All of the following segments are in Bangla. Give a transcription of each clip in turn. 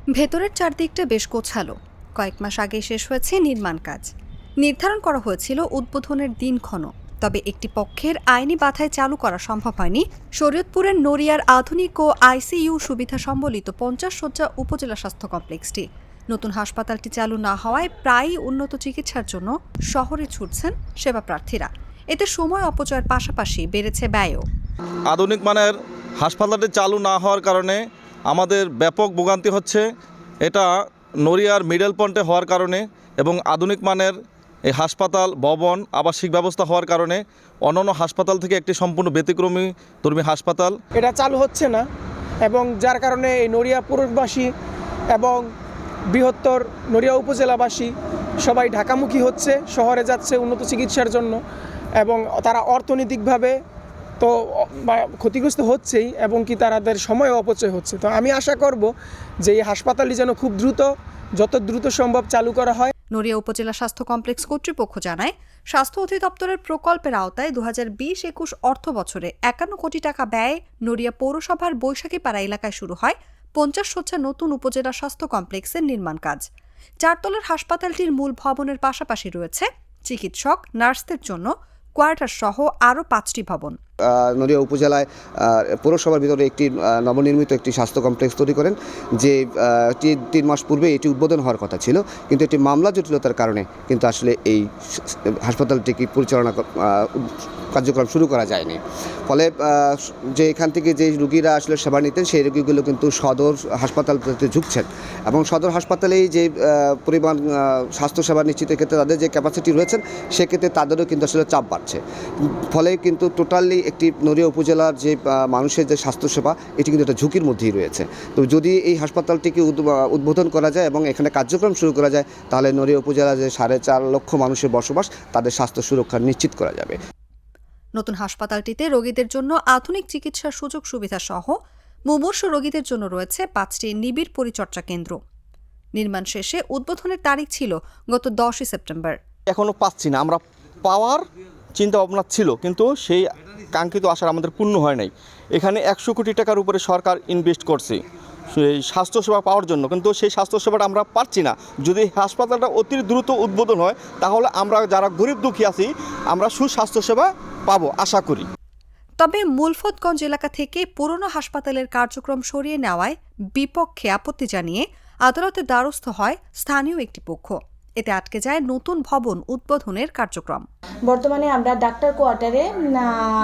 ভেতরের চারদিকটা বেশ গোছালো। কয়েক মাস আগে শেষ হয়েছে নির্মাণ কাজ। নির্ধারণ করা হয়েছিল উদ্বোধনের দিনক্ষণ, তবে একটি পক্ষের আইনি বাধায় চালু করা সম্ভব হয়নি শরীয়তপুরের নড়িয়ার আধুনিক ও আইসিইউ সুবিধা সম্বলিত 50 শয্যা উপজেলা স্বাস্থ্য কমপ্লেক্সটি। নতুন হাসপাতালটি চালু না হওয়ায় প্রায়ই উন্নত চিকিৎসার জন্য শহরে ছুটছেন সেবা প্রার্থীরা। এতে সময় অপচয়ের পাশাপাশি বেড়েছে ব্যয়ও। আধুনিক মানের হাসপাতালটি চালু না হওয়ার কারণে আমাদের ব্যাপক ভোগান্তি হচ্ছে। এটা নড়িয়ার মিডল পয়েন্টে হওয়ার কারণে এবং আধুনিক মানের এই হাসপাতাল ভবন আবাসিক ব্যবস্থা হওয়ার কারণে অন্যান্য হাসপাতাল থেকে একটি সম্পূর্ণ ব্যতিক্রমী হাসপাতাল। এটা চালু হচ্ছে না এবং যার কারণে এই নড়িয়া পুরবাসী এবং বৃহত্তর নড়িয়া উপজেলাবাসী সবাই ঢাকামুখী হচ্ছে, শহরে যাচ্ছে উন্নত চিকিৎসার জন্য এবং তারা অর্থনৈতিকভাবে তো ক্ষতিগ্রস্ত হচ্ছেই এবং কি তাদের সময় অপচয় হচ্ছে। তো আমি আশা করব যে এই হাসপাতালটি যেন খুব যত দ্রুত সম্ভব চালু করা হয়। নড়িয়া উপজেলা স্বাস্থ্য কমপ্লেক্স কর্তৃপক্ষ জানায়, স্বাস্থ্য অধিদপ্তরের প্রকল্পের আওতায় 2020-21 অর্থ বছরে 51 কোটি টাকা ব্যয়ে নড়িয়া পৌরসভার বৈশাখীপাড়া এলাকায় শুরু হয় 50 শয্যা নতুন উপজেলা স্বাস্থ্য কমপ্লেক্সের নির্মাণ কাজ। 4 তলার হাসপাতালটির মূল ভবনের পাশাপাশি রয়েছে চিকিৎসক, নার্সদের জন্য কোয়ার্টার সহ আরও 5টি ভবন। নড়িয়া উপজেলায় পৌরসভার ভিতরে একটি নবনির্মিত একটি স্বাস্থ্য কমপ্লেক্স তৈরি করেন, যে 3 মাস পূর্বে এটি উদ্বোধন হওয়ার কথা ছিল, কিন্তু এটি মামলা জটিলতার কারণে কিন্তু আসলে এই হাসপাতালটিকে পরিচালনা কার্যক্রম শুরু করা যায়নি। ফলে যে এখান থেকে যে রুগীরা আসলে সেবা নিতেন সেই রুগীগুলো কিন্তু সদর হাসপাতালতে ঝুঁকছেন এবং সদর হাসপাতালেই যে পরিমাণ স্বাস্থ্যসেবা নিশ্চিতের ক্ষেত্রে তাদের যে ক্যাপাসিটি রয়েছেন সেক্ষেত্রে তাদেরও কিন্তু আসলে চাপ বাড়ছে। ফলে কিন্তু টোটালি একটি নড়িয়া উপজেলার যে মানুষের যে স্বাস্থ্যসেবা এটি কিন্তু একটা ঝুঁকির মধ্যেই রয়েছে। তো যদি এই হাসপাতালটিকে উদ্বোধন করা যায় এবং এখানে কার্যক্রম শুরু করা যায় তাহলে নড়িয়া উপজেলার যে 4.5 লক্ষ মানুষের বসবাস তাদের স্বাস্থ্য সুরক্ষা নিশ্চিত করা যাবে। নতুন হাসপাতালটিতে রোগীদের জন্য আধুনিক চিকিৎসার সুযোগ সুবিধা সহ মুমূর্ষু রোগীদের জন্য রয়েছে 5টি নিবিড় পরিচর্যা কেন্দ্র। নির্মাণ শেষে উদ্বোধনের তারিখ ছিল গত 10 সেপ্টেম্বর। এখনও পাচ্ছি না, আমরা পাওয়ার চিন্তা ভাবনা ছিল কিন্তু সেই কাঙ্ক্ষিত আশার আমাদের পূর্ণ হয় নাই। এখানে 100 কোটি টাকার উপরে সরকার ইনভেস্ট করছে সেই স্বাস্থ্যসেবা পাওয়ার জন্য, কিন্তু সেই স্বাস্থ্যসেবাটা আমরা পাচ্ছি না। যদি হাসপাতালটা অতি দ্রুত উদ্বোধন হয় তাহলে আমরা যারা গরিব দুঃখী আছি আমরা সুস্বাস্থ্যসেবা পাবো আশা করি। তবে মুলফতগঞ্জ এলাকা থেকে পুরনো হাসপাতালের কার্যক্রম সরিয়ে নেওয়ায় বিপক্ষে আপত্তি জানিয়ে আদালতে দ্বারস্থ হয় স্থানীয় একটি পক্ষ। এতে আটকে যায় নতুন ভবন উদ্বোধনের কার্যক্রম। বর্তমানে আমরা ডাক্তার কোয়ার্টারে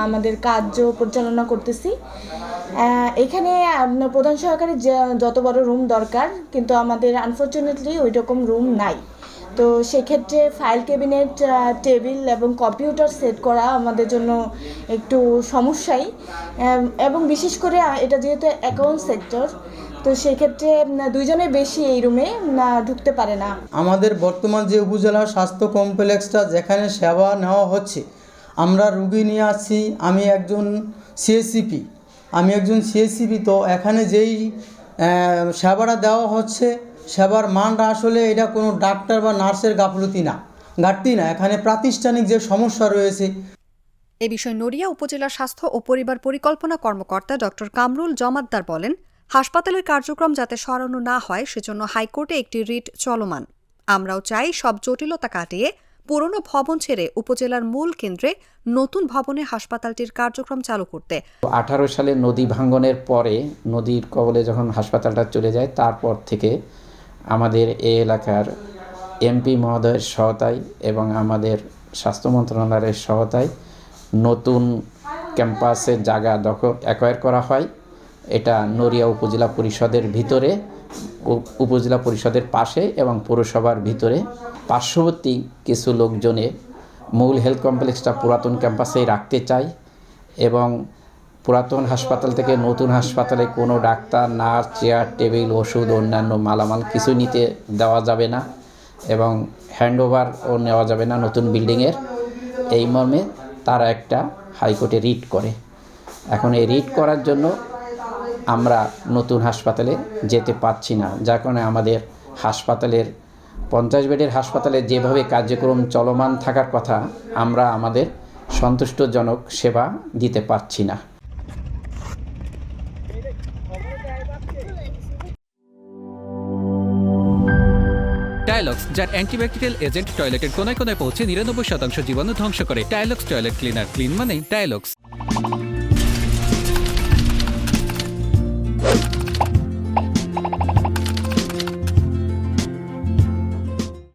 আমাদের কার্য পরিচালনা করতেছি। এখানে প্রধান সহকারী যত বড় রুম দরকার, কিন্তু আমাদের আনফরচুনেটলি ওই রকম রুম নাই। তো সেক্ষেত্রে ফাইল ক্যাবিনেট, টেবিল এবং কম্পিউটার সেট করা আমাদের জন্য একটু সমস্যাই, এবং বিশেষ করে এটা যেহেতু অ্যাকাউন্ট সেক্টর, তো সেক্ষেত্রে দুইজনের বেশি এই রুমে ঢুকতে পারে না। আমাদের বর্তমান যে উপজেলা স্বাস্থ্য কমপ্লেক্সটা যেখানে সেবা নেওয়া হচ্ছে, আমরা রুগী নিয়ে আসছি। আমি একজন সিএসসিপি, তো এখানে যেই সেবাটা দেওয়া হচ্ছে সেবার মানটা আসলে এটা কোনো ডাক্তার বা নার্সের ঘাটতি না, এখানে প্রাতিষ্ঠানিক যে সমস্যা রয়েছে। এ বিষয়ে নড়িয়া উপজেলা স্বাস্থ্য ও পরিবার পরিকল্পনা কর্মকর্তা ডক্টর কামরুল জমাদ্দার বলেন, হাসপাতালের কার্যক্রম যাতে সরানো না হয় সেজন্য হাইকোর্টে একটি রিট চলমান। আমরাও চাই সব জটিলতা কাটিয়ে পুরনো ভবন ছেড়ে উপজেলার মূল কেন্দ্রে নতুন ভবনে হাসপাতালটির কার্যক্রম চালু করতে। 18 সালে নদী ভাঙ্গনের পরে নদীর কবলে যখন হাসপাতালটা চলে যায় তারপর থেকে আমাদের এই এলাকার এমপি মহোদয়ের সহায়তায় এবং আমাদের স্বাস্থ্য মন্ত্রণালয়ের সহায়তায় নতুন ক্যাম্পাসের জায়গা অ্যাকোয়ার করা হয়। এটা নড়িয়া উপজেলা পরিষদের ভিতরে, উপজেলা পরিষদের পাশে এবং পৌরসভার ভিতরে পার্শ্ববর্তী কিছু লোকজনে মূল হেলথ কমপ্লেক্সটা পুরাতন ক্যাম্পাসেই রাখতে চাই এবং পুরাতন হাসপাতাল থেকে নতুন হাসপাতালে কোনো ডাক্তার, নার্স, চেয়ার, টেবিল, ওষুধ, অন্যান্য মালামাল কিছু নিতে দেওয়া যাবে না এবং হ্যান্ডওভারও নেওয়া যাবে না নতুন বিল্ডিংয়ের। এই মর্মে তারা একটা হাইকোর্টে রিট করে। এখন এই রিট করার জন্য আমরা নতুন হাসপাতালে যেতে পারছি না, যার কারণে আমাদের হাসপাতালের 50 বেডের হাসপাতালে যেভাবে কার্যক্রম চলমান থাকার কথা আমরা আমাদের সন্তুষ্টজনক সেবা দিতে পারছি না। টাইলক্স, যার অ্যান্টিব্যাকটেরিয়াল এজেন্ট টয়লেটের কোনায় কোনায় পৌঁছে 99% জীবাণু ধ্বংস করে। টাইলক্স টয়লেট ক্লিনার, ক্লিন মানে টাইলক্স।